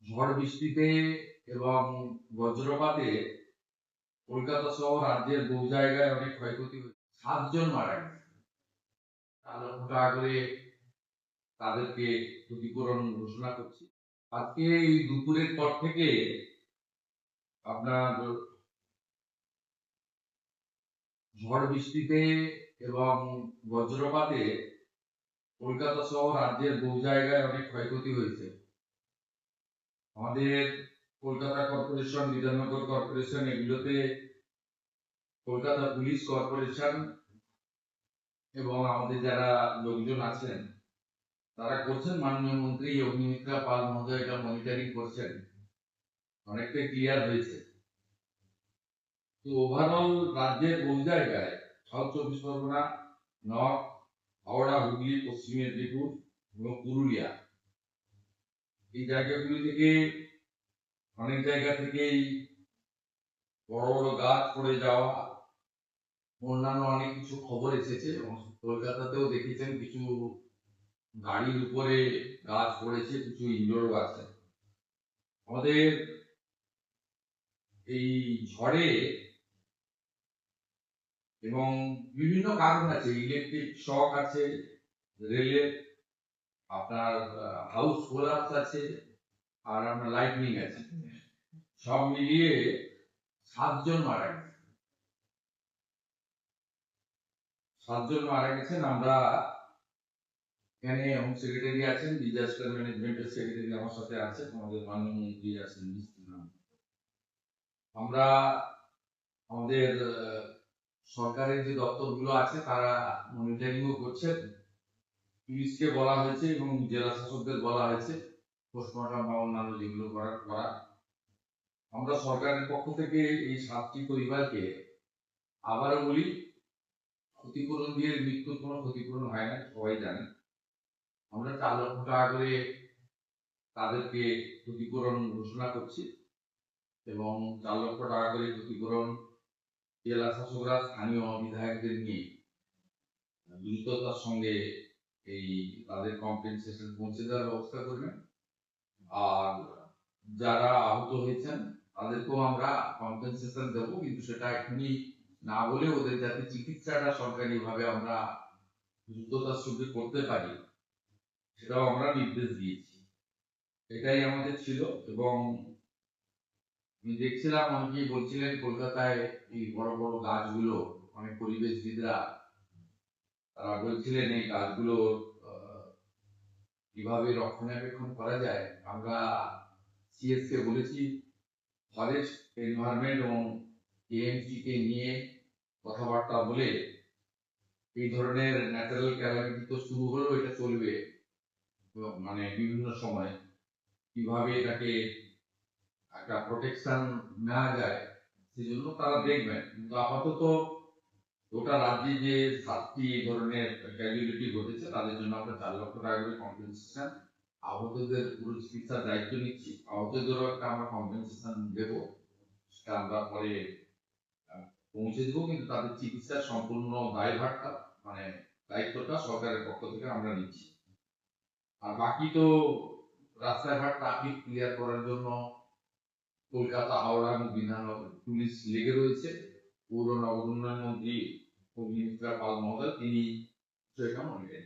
ঝড় বৃষ্টিতে এবং বজ্রপাতে কলকাতা সহ রাজ্যের বহু জায়গায় অনেক ক্ষয়ক্ষতি হয়েছে। 7 জন মারা গেছে। 4 লক্ষ টাকা করে তাদেরকে ক্ষতিপূরণ ঘোষণা করছি। আজকে এই দুপুরের পর থেকে আপনার ঝড় বৃষ্টিতে এবং বজ্রপাতে কলকাতা সহ রাজ্যের বহু জায়গায় অনেক ক্ষয়ক্ষতি হয়েছে। আমাদের কলকাতা কর্পোরেশন, বিধাননগর কর্পোরেশন, এগুলোতে কলকাতা পুলিশ কর্পোরেশন এবং আমাদের যারা লোকজন আছেন তারা করছেন। মাননীয় মন্ত্রী অগ্নিমিত্রা পাল মহোদয় এটা মনিটরিং করছেন, অনেকটাই ক্লিয়ার হয়েছে। তো ওভারঅল রাজ্যের বহু জায়গায়, সাউথ চব্বিশ পরগনা, নর্থ, হাওড়া, হুগলি, পশ্চিম মেদিনীপুর এবং পুরুলিয়া, এই জায়গাগুলি থেকে অনেক জায়গা থেকেই বড় বড় গাছ পড়ে যাওয়া, অন্যান্য অনেক কিছু খবর এসেছে। কলকাতাতেও দেখেছেন কিছু গাড়ির উপরে গাছ পড়েছে, কিছু ইনডোরও আছে। আমাদের এই ঝড়ে এবং বিভিন্ন কারণ আছে, ইলেকট্রিক শক আছে, রেলের আপনার হাউস কোলাপস আছে, আর আপনার লাইটনিং আছে, সব মিলিয়ে 7 জন মারা গেছে। 7 জন মারা গেছেন। আমরা এখানে হোম সেক্রেটারি আছেন, ডিজাস্টার ম্যানেজমেন্টের সেক্রেটারি আমার সাথে আছে, আমাদের মাননীয় মন্ত্রী আছেন। আমরা আমাদের সরকারের যে দপ্তরগুলো আছে তারা মনিটরিংও করছেন। পুলিশকে বলা হয়েছে এবং জেলা শাসকদের বলা হয়েছে পোস্টমর্টম বা অন্যান্য যেগুলো করা। আমরা সরকারের পক্ষ থেকে এই 7টি পরিবারকে আবারও বলি, ক্ষতিপূরণ দিয়ে মৃত্যুর কোনো ক্ষতিপূরণ হয় না, সবাই জানে। আমরা 4 লক্ষ টাকা করে তাদেরকে ক্ষতিপূরণ ঘোষণা করছি এবং 4 লক্ষ টাকা করে ক্ষতিপূরণ জেলা শাসকরা স্থানীয় বিধায়কদের নিয়ে দ্রুততার সঙ্গে এই তাদের কম্পেনসেশন পৌঁছে দেওয়ার ব্যবস্থা করবেন। আর যারা আহত হয়েছেন তাদেরকেও আমরা কম্পেনসেশন দেবো, কিন্তু সেটা এখনই না বলে ওদের যাতে চিকিৎসাটা সরকারিভাবে আমরা দ্রুততার সঙ্গে করতে পারি সেটাও আমরা নির্দেশ দিয়েছি। এটাই আমাদের ছিল। এবং আমি দেখছিলাম অনেকেই বলছিলেন কলকাতায় এই বড় বড় গাছগুলো, অনেক পরিবেশবিদরা তারা বলছিলেন এই গাছগুলো কিভাবে রক্ষণাবেক্ষণ করা যায়। আমরা সিএসকে বলেছি, ফরেস্ট, এনভায়রনমেন্ট এবং এএমসি কে নিয়ে কথাবার্তা বলে এই ধরনের ন্যাচারাল ক্যালামিটি তো শুরু হলো, এটা চলবে মানে বিভিন্ন সময়, কিভাবে এটাকে একটা প্রোটেকশন নেওয়া যায় সেজন্য তারা দেখবেন। কিন্তু আপাতত গোটা রাজ্যে যে 7টি এই ধরনের ক্যাজুয়ালিটি ঘটেছে তাদের জন্য আমরা 4 লক্ষ টাকা করে কম্পেনসেশন, আহতদের পুরো চিকিৎসার দায়িত্ব নিচ্ছি। আহতদেরও একটা আমরা কম্পেনসেশন দেবো, সেটা আমরা পরে পৌঁছে দেবো, কিন্তু তাদের চিকিৎসার সম্পূর্ণ দায়ভারটা মানে দায়িত্বটা সরকারের পক্ষ থেকে আমরা নিচ্ছি। আর বাকি তো রাস্তাঘাট ট্রাফিক ক্লিয়ার করার জন্য কলকাতা, হাওড়া এবং বিধাননগর পুলিশ লেগে রয়েছে। পৌর নগর উন্নয়ন মন্ত্রী অগ্নিমিত্রা পাল মহোদয় তিনি সেটা মনে করেন।